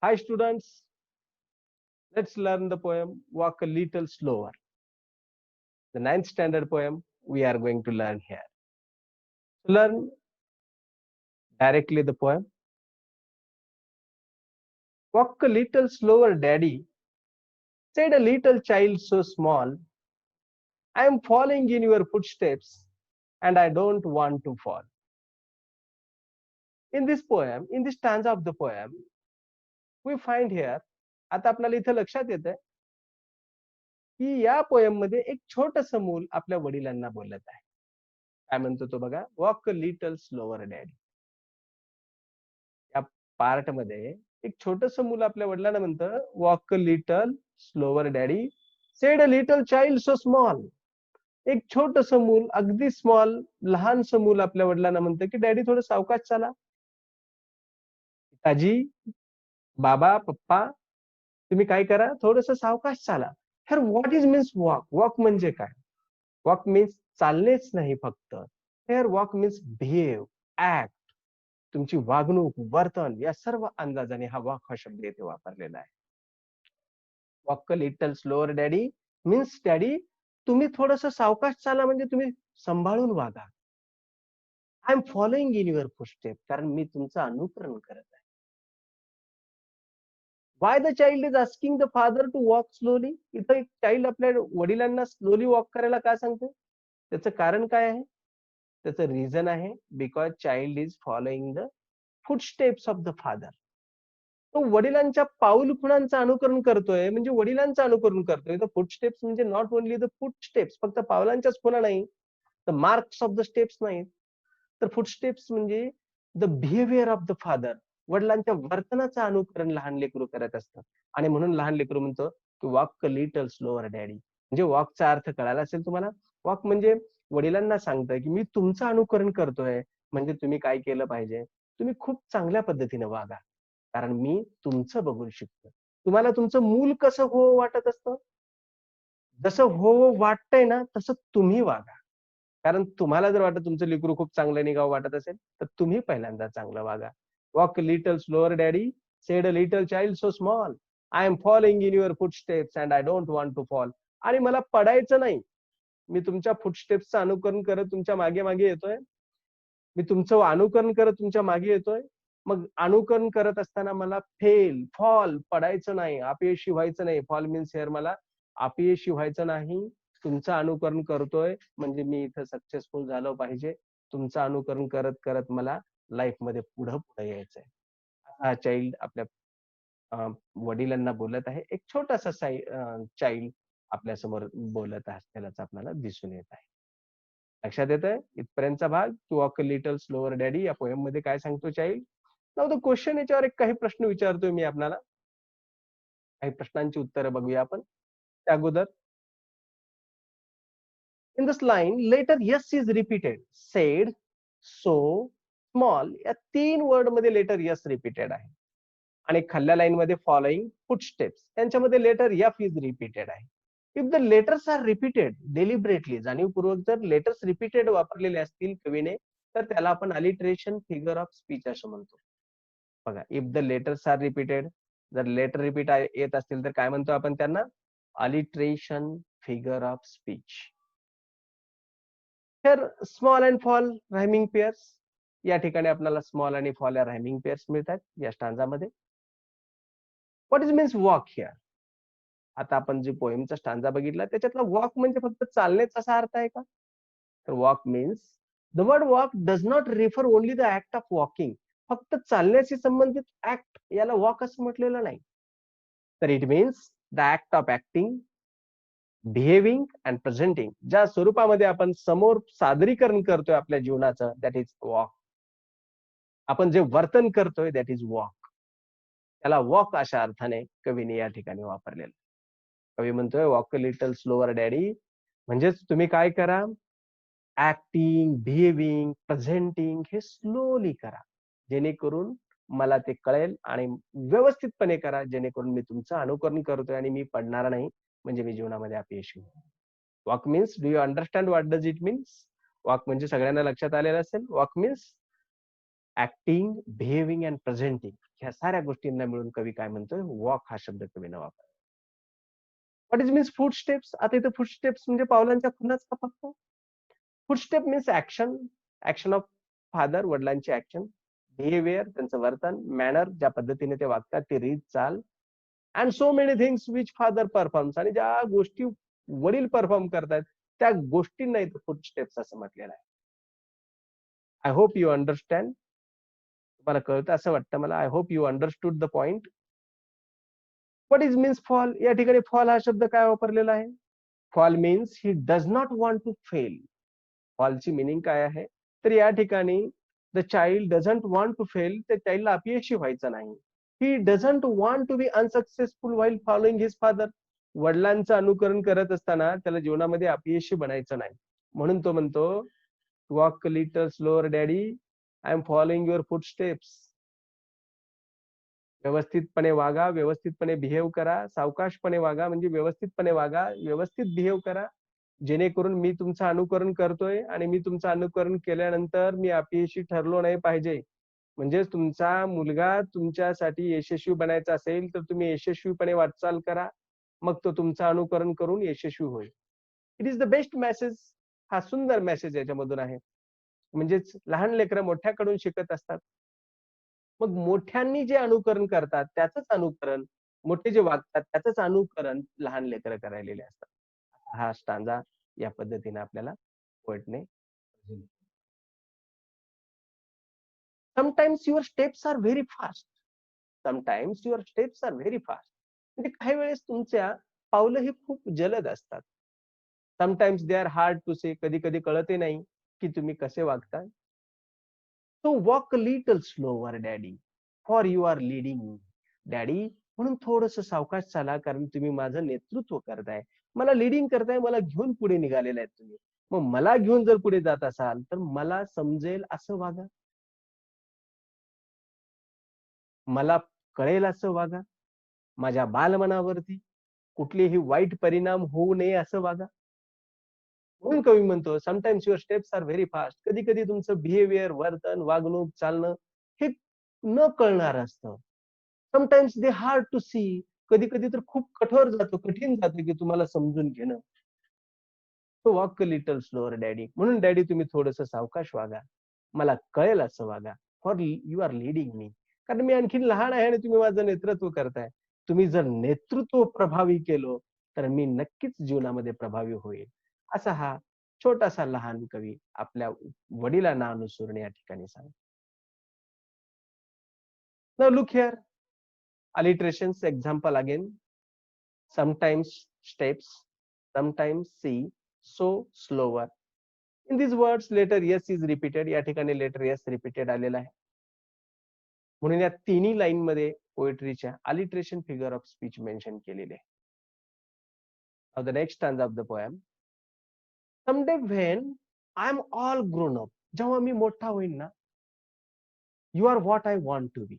Hi students, let's learn the poem Walk a Little Slower. The ninth standard poem we are going to learn here. To learn directly the poem. Walk a little slower, daddy, said a little child so small. I am following in your footsteps and I don't want to fall. In this poem, in this stanza of the poem, we find here, आता आपल्याला इथं लक्षात येतं की या poem मध्ये एक छोटस मूल आपल्या वडिलांना बोलत आहे. काय म्हणतो तो बघा, walk a little slower daddy. या पार्ट मध्ये एक छोटस मूल आपल्या वडिलांना म्हणतं, walk a little slower daddy, said a little child so small. एक छोटस मूल, अगदी स्मॉल, लहानस मूल आपल्या वडिलांना म्हणतं की डॅडी थोडं सावकाश चाला. पिताजी, बाबा, पप्पा, तुम्ही काय करा, थोडस सावकाश चाला. तर what is means walk? Walk म्हणजे काय? वॉक मीन्स चालणेच नाही फक्त. Hair walk means behave, act. तुमची वागणूक, वर्तन या सर्व अंदाजाने हा वॉक हा शब्द येथे वापरलेला आहे. Walk a little slower daddy means daddy तुम्ही थोडस सावकाश चाला, म्हणजे तुम्ही सांभाळून वागा. I am following in your footstep, कारण मी तुमचं अनुकरण करत आहे. Why the child is asking the father to walk slowly. इथं एक चाइल्ड आपल्या वडिलांना स्लोली वॉक करायला का सांगते? त्याचं कारण काय आहे? त्याचं रिझन आहे, because child is following the footsteps of the father. तो वडिलांच्या पाऊल खुणांचं अनुकरण करतोय, म्हणजे वडिलांचं अनुकरण करतोय. द फुटस्टेप्स म्हणजे नॉट ओनली द फुटस्टेप्स, फक्त पावलांच्याच खुणा नाही, the marks of the steps नाही, तर फुटस्टेप्स म्हणजे the behaviour of the father. वडिलांच्या वर्तनाचं अनुकरण लहान लेकरू करत असतात. आणि म्हणून लहान लेकरू म्हणतो की walk a little slower daddy. म्हणजे वॉकचा अर्थ कळाला असेल तुम्हाला. वॉक म्हणजे वडिलांना सांगतोय की मी तुमचं अनुकरण करतोय, म्हणजे तुम्ही काय केलं पाहिजे, तुम्ही खूप चांगल्या पद्धतीने वागा, कारण मी तुमचं बघून शिकतो. तुम्हाला तुमचं मूल कसं हो वाटत असतं, जसं हो वाटतंय ना तसं तुम्ही वागा. कारण तुम्हाला जर वाटत तुमचं लेकरू खूप चांगलं निघावं वाटत असेल, तर तुम्ही पहिल्यांदा चांगलं वागा. Walk little slower daddy, said a little child so small. I am following in your footsteps and I don't want to fall. आणि मला पडायचं नाही. मी तुमच्या फुटस्टेप्सचं अनुकरण करत तुमच्या मागे मागे येतोय. मी तुमचं अनुकरण करत तुमच्या मागे येतोय. मग अनुकरण करत असताना मला फेल, फॉल, पडायचं नाही, अपयशी व्हायचं नाही. फॉल मीन्स हेअर मला अपयशी व्हायचं नाही. तुमचं अनुकरण करतोय म्हणजे मी इथं सक्सेसफुल झालो पाहिजे. तुमचं अनुकरण करत करत मला लाईफ मध्ये पुढे पुढे यायचंय. हा चाइल्ड आपल्या वडिलांना बोलत आहे. एक छोटासा चाइल्ड आपल्या समोर बोलत असलेलाच आपल्याला दिसून येत आहे. लक्षात येतंय इथपर्यंतचा भाग? To walk a little slower daddy या पोएम मध्ये काय सांगतो चाइल्ड. नाउ द क्वेश्चन, याच्यावर एक काही प्रश्न विचारतोय मी आपल्याला. काही प्रश्नांची उत्तरं बघूया आपण त्या अगोदर. In this line letter S is repeated. Said, so, small या 3 वर्ड मध्ये लेटर यस रिपीटेड आहे. आणि खाल्ल्या लाईन मध्ये फॉलोइंग फुटस्टेप्स यांच्यामध्ये लेटर एफ इज रिपीटेड आहे. If the letters are repeated deliberately, जाणीवपूर्वक जर लेटर्स रिपीटेड वापरलेले असतील कवीने, तर त्याला आपण अलिटरेशन फिगर ऑफ स्पीच असं म्हणतो. बघा, if the letters are repeated, जर लेटर रिपीट येत असतील तर काय म्हणतो आपण त्यांना? Alliteration figure of speech. तर small and fall rhyming pairs, या ठिकाणी आपल्याला स्मॉल आणि फॉल या रायमिंग पेअर्स मिळतात या स्टांजामध्ये. What is means walk here? आता आपण जे पोएमचा स्टांजा बघितला त्याच्यातला वॉक म्हणजे फक्त चालणेच असा अर्थ आहे का? तर walk means, the word walk does not refer only the act of walking. फक्त चालण्याशी संबंधित ऍक्ट याला वॉक असं म्हटलेलं नाही. तर it means the act of acting, behaving and presenting, ज्या स्वरूपामध्ये आपण समोर सादरीकरण करतोय आपल्या जीवनाचं, दॅट इज वॉक. आपण जे वर्तन करतोय दॅट इज वॉक. त्याला वॉक अशा अर्थाने कवीने या ठिकाणी वापरलेलं. कवी म्हणतोय walk a little slower daddy, म्हणजेच तुम्ही काय करा, ऍक्टिंग, बिहेविंग, प्रेझेंटिंग हे स्लोली करा, जेणेकरून मला ते कळेल, आणि व्यवस्थितपणे करा, जेणेकरून मी तुमचं अनुकरण करतोय आणि मी पडणार नाही, म्हणजे मी जीवनामध्ये अपयशी होईल. Walk means, do you understand what does it means? Walk म्हणजे सगळ्यांना लक्षात आलेलं असेल. Walk means acting, behaving and presenting ह्या साऱ्या गोष्टींना मिळून कवी काय म्हणतोय, वॉक हा शब्द कवीनं वापरला. What is means footsteps? आता इथे फूटस्टेप्स म्हणजे पावलांच्या खुणाच का फक्त? Footstep means action, action of father, वडिलांची ऍक्शन, बिहेवियर त्यांचं वर्तन, मॅनर ज्या पद्धतीने ते वागतात, ती रीत चाल, and so many things which father performs आणि ज्या गोष्टी वडील परफॉर्म करतात त्या गोष्टींना इथं फूटस्टेप्स असं म्हटलेलं आहे. I hope you understand. तुम्हाला कळतं असं वाटतं मला. I hope you understood the point. What is means fall? या ठिकाणी फॉल हा शब्द काय वापरलेला आहे? Fall means he does not want to fail. फॉलची मिनिंग काय आहे? तर या ठिकाणी the child doesn't want to fail, त्या चाइल्डला अपयशी व्हायचं नाही. He doesn't want to be unsuccessful while following his father. वडिलांचं अनुकरण करत असताना त्याला जीवनामध्ये अपयशी बनायचं नाही. म्हणून तो म्हणतो, walk little slower daddy, I am following your footsteps. व्यवस्थितपणे वागा, व्यवस्थितपणे बिहेव करा, सावकाशपणे वागा म्हणजे व्यवस्थितपणे वागा, व्यवस्थित बिहेव करा. जेणेकरून मी तुमचं अनुकरण करतोय आणि मी तुमचं अनुकरण केल्यानंतर मी अपयशी ठरलो नाही पाहिजे. म्हणजेच तुमचा मुलगा तुमच्यासाठी यशस्वी बनायचा असेल, तर तुम्ही यशस्वीपणे वाटचाल करा. मग तो तुमचं अनुकरण करून यशस्वी होईल. It is the best message. हा सुंदर मेसेज याच्यामधून आहे. म्हणजेच लहान लेकरं मोठ्याकडून शिकत असतात. मग मोठ्यांनी जे अनुकरण करतात त्याचंच अनुकरण, मोठे जे वागतात त्याचंच अनुकरण लहान लेकरं करायलेले असतात. हा स्टांजा या पद्धतीने आपल्याला पोएटने sometimes your steps are very fast. Sometimes your steps are very fast. म्हणजे काही वेळेस तुमच्या पावलं ही खूप जलद असतात. Sometimes they are hard to say. कधी-कधी कळतही नाही की तुम्ही कसे वागता. So walk little slower daddy, for you are leading me. Daddy म्हणून थोडंसं सावकाश चाला, कारण तुम्ही माझं नेतृत्व करताय. मला लीडिंग करताय, मला घेऊन पुढे निघालेले आहेत तुम्ही. मग मला घेऊन जर पुढे जात असाल, तर मला समजेल असं वागा. मला कळेल असं वागा. माझ्या बालमनावरती कुठलेही वाईट परिणाम होऊ नये असं वागा. म्हणून कवी म्हणतो, sometimes your steps are very fast. कधी-कधी तुमचं बिहेवियर, वर्तन, वागणूक, चालणं हे न कळणारं असतं. Sometimes they hard to see. कधी-कधी तर खूप कठोर जातं, कठीण जातं की तुम्हाला समजून घेणं. So walk a little slower daddy. म्हणून डॅडी तुम्ही थोडंसं सावकाश वागा. मला कळेल असं वागा. फॉर यू आर लीडिंग मी. कारण मी आणखीन लहान आहे आणि तुम्ही माझं नेतृत्व करताय. तुम्ही जर नेतृत्व प्रभावी केलं, तर मी नक्कीच जीवनामध्ये प्रभावी होईल. असा हा छोटासा लहान कवी आपल्या वडिलांना अनुसरून या ठिकाणी सांगतो. Now look here, alliterations example again. Sometimes steps, sometimes see, so slower. In these words, letter S is repeated. या ठिकाणी letter S repeated आलेला आहे. म्हणून या तिन्ही लाईन मध्ये पोएट्रीच्या alliteration figure of speech mention केलेले आहे. Now the next stanza of the poem. Someday when I am all grown up, जेव्हा मी मोठा होईन ना, you are what I want to be.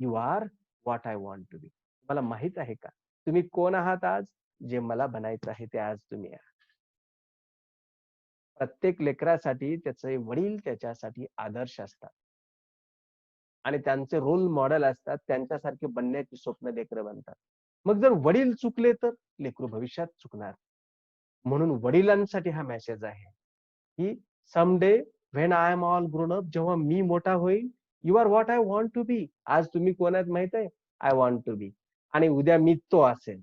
You are what I want to be. मला माहित आहे का? तुम्ही कोण आहात आज? जे मला बनायचं आहे ते आज तुम्ही आहात. प्रत्येक लेकरासाठी त्याचे वडील त्याच्यासाठी आदर्श असतात आणि त्यांचे रोल मॉडेल असतात. त्यांच्यासारखे बनण्याची स्वप्न लेकरं बनतात. मग जर वडील चुकले तर लेकरू भविष्यात चुकणार. म्हणून वडिलांसाठी हा मेसेज आहे की someday when I am all grown up, जेव्हा मी मोठा होईल, you are what I want to be. आज तुम्ही कोण आहेत माहित आहे? I want to be. आणि उद्या मी तो असेल.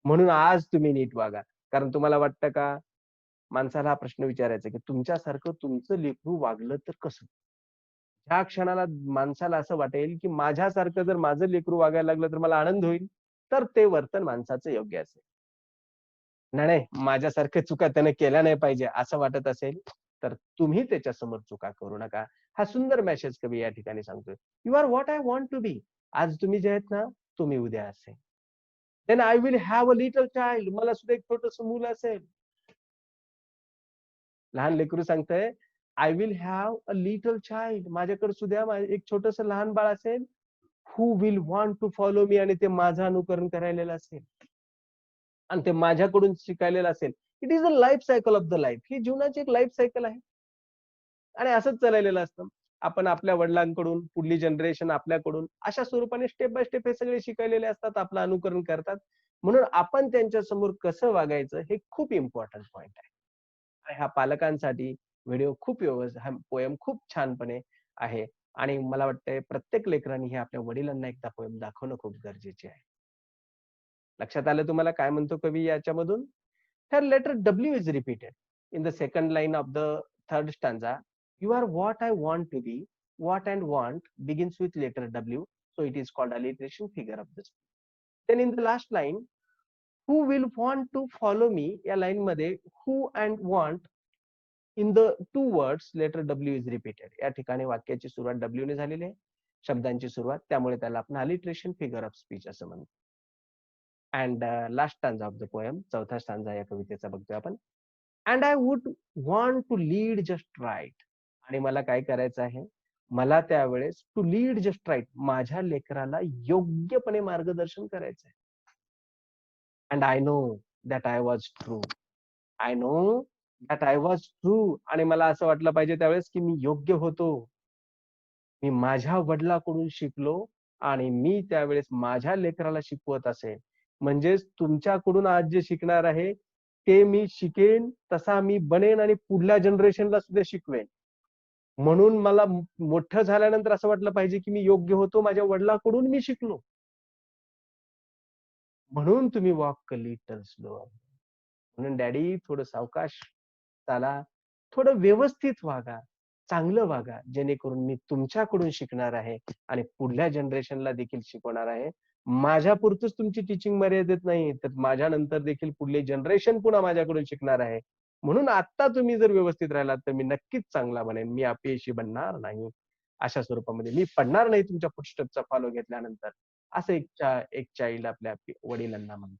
म्हणून आज तुम्ही नीट वागा. कारण तुम्हाला वाटतं का, माणसाला हा प्रश्न विचारायचा की तुमच्यासारखं तुमचं लेकरू वागलं तर कसं? ज्या क्षणाला माणसाला असं वाटेल की माझ्यासारखं जर माझं लेकरू वागायला लागलं तर मला आनंद होईल, तर ते वर्तन माणसाचं योग्य असेल. नाही, नाही, माझ्यासारख्या चुका त्याने केल्या नाही पाहिजे असं वाटत असेल, तर तुम्ही त्याच्यासमोर चुका करू नका. हा सुंदर मेसेज कवी या ठिकाणी सांगतोय. You are what I want to be. आज तुम्ही जे आहेत ना, तुम्ही उद्या असेल. Then I will have a little child. मला सुद्धा एक छोटंसं मूल असेल. लहान लेकरू सांगतंय, I will have a little child. माझ्याकडे सुद्धा एक छोटंसं लहान बाळ असेल. Who will want to follow me. आणि ते माझं अनुकरण करायलेलं असेल. आणि ते माझ्याकडून शिकायलेलं असेल. It is a life cycle of the life. ही जीवनाची एक लाईफ सायकल आहे. आणि असंच चाललेलं असतं. आपण आपल्या वडिलांकडून, पुढली जनरेशन आपल्याकडून अशा स्वरूपाने स्टेप बाय स्टेप हे सगळे शिकलेले असतात, आपलं अनुकरण करतात. म्हणून आपण त्यांच्यासमोर कसं वागायचं हे खूप इम्पोर्टंट पॉइंट आहे. आणि हा पालकांसाठी व्हिडिओ खूप हा पोएम खूप छानपणे आहे आणि मला वाटतंय प्रत्येक लेकरांनी हे आपल्या वडिलांना एकदा पोएम दाखवणं खूप गरजेचे आहे. लक्षात आलं तुम्हाला काय म्हणतो कवी याच्यामधून? तर letter W is repeated in the second line of the third stanza. You are what I want to be. What and want begins with letter W, so it is called alliteration figure of the speech. Then in the last line, who will want to follow me या line मध्ये who and want in the two words letter W is repeated. या ठिकाणी वाक्याची सुरुवात W ने झालेली आहे, शब्दांची सुरुवात, त्यामुळे त्याला आपण alliteration figure of speech असं म्हणतो. And last stanza of the poem, चौथा स्टांजा या कवितेचा बघतोय आपण. And I would want to lead just right. आणि मला काय करायचं आहे, मला त्यावेळेस टू लीड जस्ट राईट, माझ्या लेकराला योग्यपणे मार्गदर्शन करायचंय. And I know that I was true. I know that I was true. आणि मला असं वाटलं पाहिजे त्यावेळेस की मी योग्य होतो. मी माझ्या वडिलांकडून शिकलो आणि मी त्यावेळेस माझ्या लेकराला शिकवत असेल. म्हणजेच तुमच्याकडून आज जे शिकणार आहे, ते मी शिकेन, तसा मी बनेन आणि पुढल्या जनरेशनला सुद्धा शिकवेन. म्हणून मला मोठं झाल्यानंतर असं वाटलं पाहिजे, की मी योग्य होतो. माझ्या वडिलांकडून मी शिकलो. म्हणून तुम्ही वॉक अ लिटल स्लोअर. म्हणून डॅडी थोडं सावकाश चाला, थोडं व्यवस्थित वागा, चांगलं वागा, जेणेकरून मी तुमच्याकडून शिकणार आहे आणि पुढल्या जनरेशनला देखील शिकवणार आहे. माझ्यापुरतंच तुमची टीचिंग मर्यादित नाही, तर माझ्यानंतर देखील पुढले जनरेशन पुन्हा माझ्याकडून शिकणार आहे. म्हणून आता तुम्ही जर व्यवस्थित राहिलात तर मी नक्कीच चांगला बनेन. मी अपयशी बनणार नाही. अशा स्वरूपामध्ये मी पडणार नाही तुमच्या फुटस्टेपचा फॉलो घेतल्यानंतर. असं एक चाइल्ड आपल्या वडिलांना म्हणतो.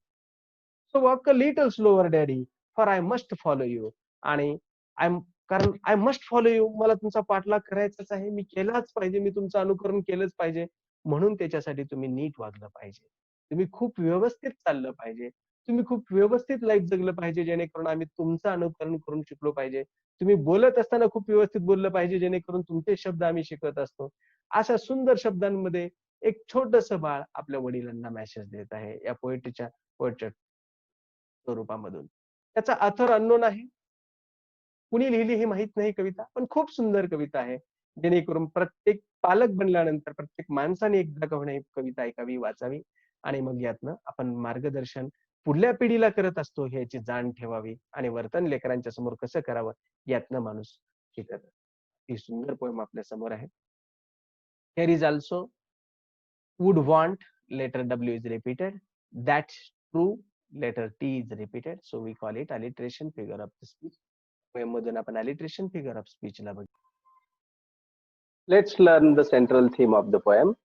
So walk a little slower daddy, for I must follow you. आणि आय कारण आय मस्ट फॉलो यू, मला तुमचा पाठलाग करायचाच आहे. मी केलाच पाहिजे, मी तुमचं अनुकरण केलंच पाहिजे. म्हणून त्याच्यासाठी तुम्ही नीट वागलं पाहिजे. तुम्ही खूप व्यवस्थित चाललं पाहिजे. तुम्ही खूप व्यवस्थित लाईफ जगलं पाहिजे, जेणेकरून आम्ही तुमचं अनुकरण करून शिकलो पाहिजे. तुम्ही बोलत असताना खूप व्यवस्थित बोललं पाहिजे, जेणेकरून तुमचे शब्द आम्ही शिकत असतो. अशा सुंदर शब्दांमध्ये एक छोटंसं बाळ आपल्या वडिलांना मेसेज देत आहे या पोएटच्या स्वरूपामधून. त्याचा ऑथर अननोन आहे. कुणी लिहिली हे माहित नाही कविता, पण खूप सुंदर कविता आहे. जेणेकरून प्रत्येक पालक बनल्यानंतर प्रत्येक माणसाने एकदा का होईना ही कविता ऐकावी, वाचावी आणि मग यातनं आपण मार्गदर्शन पुढल्या पिढीला करत असतो ह्याची जाण ठेवावी आणि वर्तन लेकरांच्या समोर कसं करावं यातनं माणूस शिकत. ही सुंदर पोएम आपल्या समोर आहे. Here is also would want, letter W is repeated. That's true, letter T is repeated. So we call it alliteration figure of the speech. Poem मधून आपण alliteration figure of speech ला बघू. Let's learn the central theme of the poem.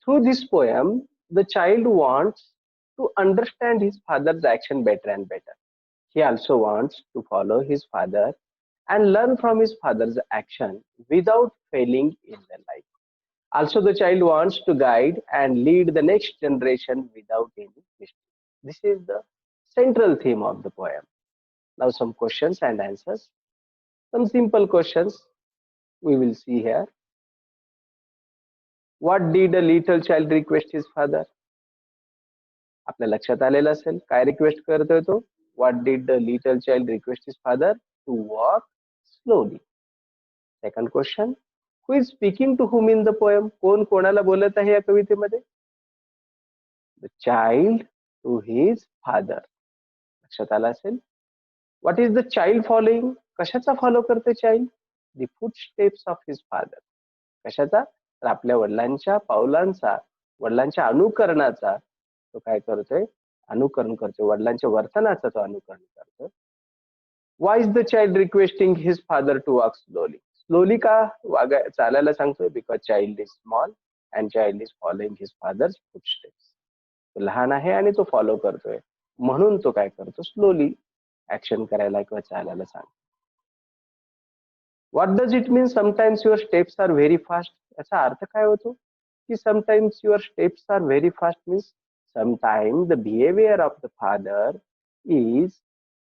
Through this poem, the child wants to understand his father's action better and better. He also wants to follow his father and learn from his father's action without failing in their life. Also, the child wants to guide and lead the next generation without any mistake. This is the central theme of the poem. Now, some questions and answers. Some simple questions we will see here. What did a little child request his father? आपल्या लक्षात आलेलं असेल काय request करतोय तो? What did the little child request his father? To walk slowly. Second question. Who is speaking to whom in the poem? कोण कोणाला बोलत आहे या कवितेमध्ये? The child to his father. लक्षात आलं असेल. What is the child following? कशाचा फॉलो करते child? The footsteps of his father. कशाचा? तर आपल्या वडिलांच्या पावलांचा, वडिलांच्या अनुकरणाचा तो काय करतोय? अनुकरण करतोय. वडिलांच्या वर्तनाचं तो अनुकरण करतोय. Why is the child requesting his father to walk slowly? Slowly का चालायला सांगतोय? Because child is small and child is following his father's footsteps. तो लहान आहे आणि तो फॉलो करतोय. म्हणून तो काय करतो? स्लोली ऍक्शन करायला किंवा चालायला सांगतो. What does it mean? Sometimes your steps are very fast. याचा अर्थ काय होतो? की sometimes your steps are very fast means sometimes the behavior of the father is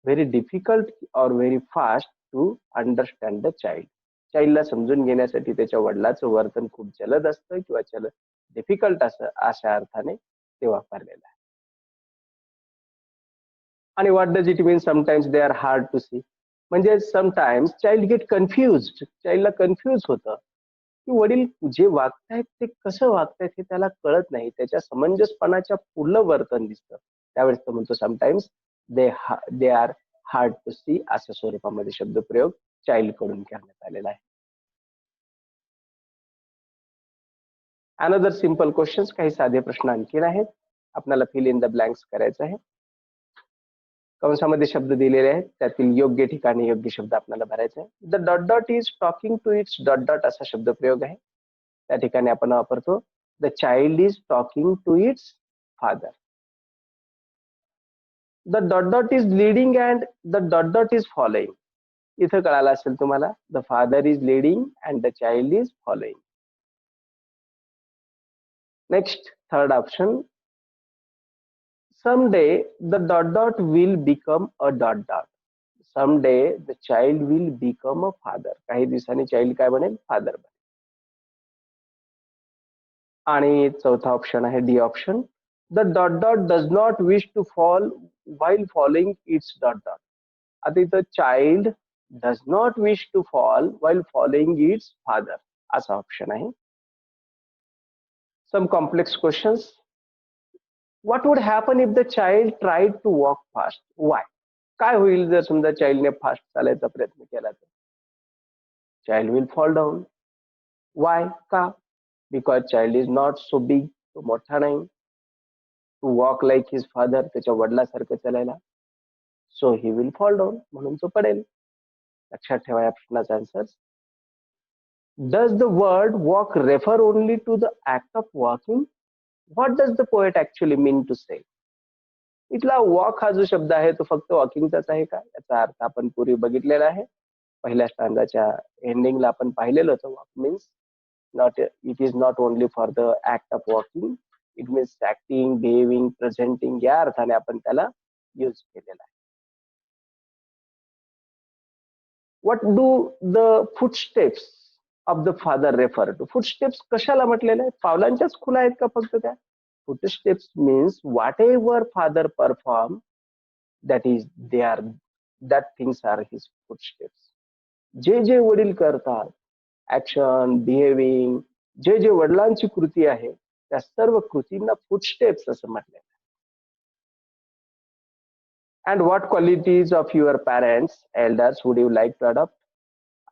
very difficult or very fast to understand the child. चाइल्डला समजून घेण्यासाठी त्याच्या वडिलांचं वर्तन खूप जलद असतं किंवा डिफिकल्ट असं अशा अर्थाने ते वापरलेलं आहे. आणि what does it mean sometimes they are hard to see, म्हणजे समटाइम्स चाइल्ड गेट कन्फ्युज्ड, चाइल्डला कन्फ्युज होतं की वडील जे वागतायत ते कसं वागतायत हे त्याला कळत नाही, त्याच्या समंजसपणाच्या पुढलं वर्तन दिसतं. त्यावेळेस तो म्हणतो sometimes they they are hard to see, अशा स्वरूपामध्ये शब्दप्रयोग चाइल्ड कडून करण्यात आलेला आहे. अनदर सिंपल क्वेश्चन्स, काही साधे प्रश्न आणखीन आहेत, आपल्याला फिल इन द ब्लँक्स करायचं आहे. कंसामध्ये शब्द दिलेले आहेत, त्यातील योग्य ठिकाणी योग्य शब्द आपल्याला भरायचा आहे. The dot dot is talking to its dot dot असा शब्दप्रयोग आहे. त्या ठिकाणी आपण वापरतो the child is talking to its father. The dot dot is leading and the dot dot is following. इथं कळालं असेल तुम्हाला, the father is leading and the child is following. Next third option, someday the dot dot will become a dot dot. Someday the child will become a father. काही दिवसांनी child काय बनेल, father बनेल. आणि चौथा ऑप्शन आहे D option, the dot dot does not wish to fall while following its dot dot. आता इथं child does not wish to fall while following its father असा ऑप्शन आहे. Some complex questions. What would happen if the child tried to walk fast? Why? काय होईल जर समजा चाइल्डने fast चालायचा प्रयत्न केला तर? Child will fall down. Why? का? Because child is not so big, तो मोठा नाही. To walk like his father, त्याच्या वडिलांसारखं चालायला. So he will fall down, म्हणून तो पडेल. लक्षात ठेवा या प्रश्नाचा answer. Does the word walk refer only to the act of walking? What does the poet actually mean to say? इथला वॉक हा जो शब्द आहे तो फक्त वॉकिंगचाच आहे का? याचा अर्थ आपण पूर्वी बघितलेला आहे. पहिल्या स्टांजाच्या एंडिंगला आपण पाहिलेलं होतं. Walk means not, it is not only for the act of walking, it means acting, behaving, presenting, या अर्थाने आपण त्याला यूज केलेला आहे. What do the footsteps of the father refer to? Footsteps कशाला म्हटलेलं आहे? पावलांच्याच खुला आहेत का फक्त त्या? Footsteps means whatever father perform, that is they are, that things are his footsteps. जे जे वडील करतात, ऍक्शन, बिहेविंग, जे जे वडिलांची कृती आहे त्या सर्व कृतींना फुटस्टेप्स असं म्हटलं. And what qualities of your parents elders would you like to adopt?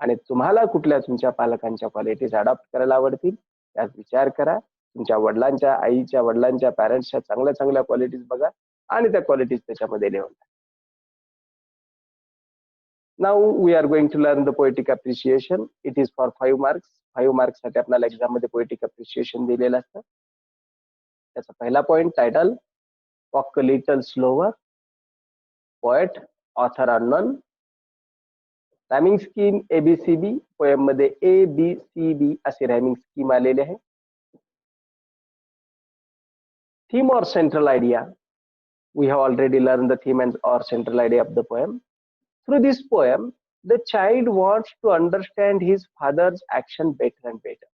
आणि तुम्हाला कुठल्या तुमच्या पालकांच्या क्वालिटीज अडॉप्ट करायला आवडतील त्यात विचार करा. तुमच्या वडिलांच्या, आईच्या वडिलांच्या, पॅरेंट्सच्या चांगल्या चांगल्या क्वालिटीज बघा आणि त्या क्वालिटीज त्याच्यामध्ये लिहून टाका. Now we are going to learn the poetic appreciation. It is for 5 marks. 5 marks साठी आपल्याला एक्झाम मध्ये पोएटिक अप्रिशिएशन दिलेलं असतं. त्याचा पहिला point, title, walk a little slower, poet, author unknown, rhyming scheme ABCD. Poem मध्ये ABCD असे rhyming scheme आलेले आहे. Theme or central idea. We have already learned the theme and or central idea of the poem. Through this poem, the child wants to understand his father's action better and better.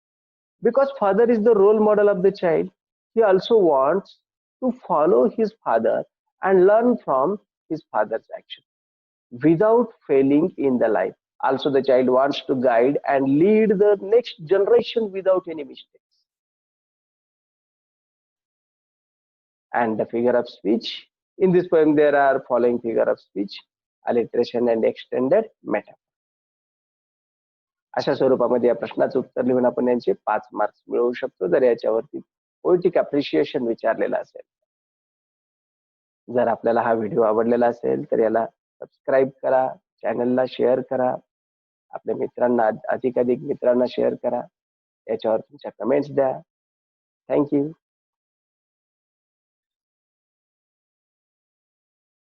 Because father is the role model of the child, he also wants to follow his father and learn from his father's action without failing in the life. Also, the child wants to guide and lead the next generation without any mistakes. And the figure of speech. In this poem, there are following figure of speech: alliteration and extended metaphor. अशा स्वरूपामध्ये या प्रश्नाचं उत्तर लिहून आपण यांचे 5 marks मिळवू शकतो जर याच्यावरती पोएटिक अप्रिशिएशन विचारलेलं असेल. जर आपल्याला हा व्हिडिओ आवडलेला असेल तर याला सबस्क्राईब करा, चॅनलला शेअर करा, आपल्या मित्रांना, अधिकाधिक मित्रांना शेअर करा, याच्यावर तुमच्या कमेंट्स द्या. थँक्यू.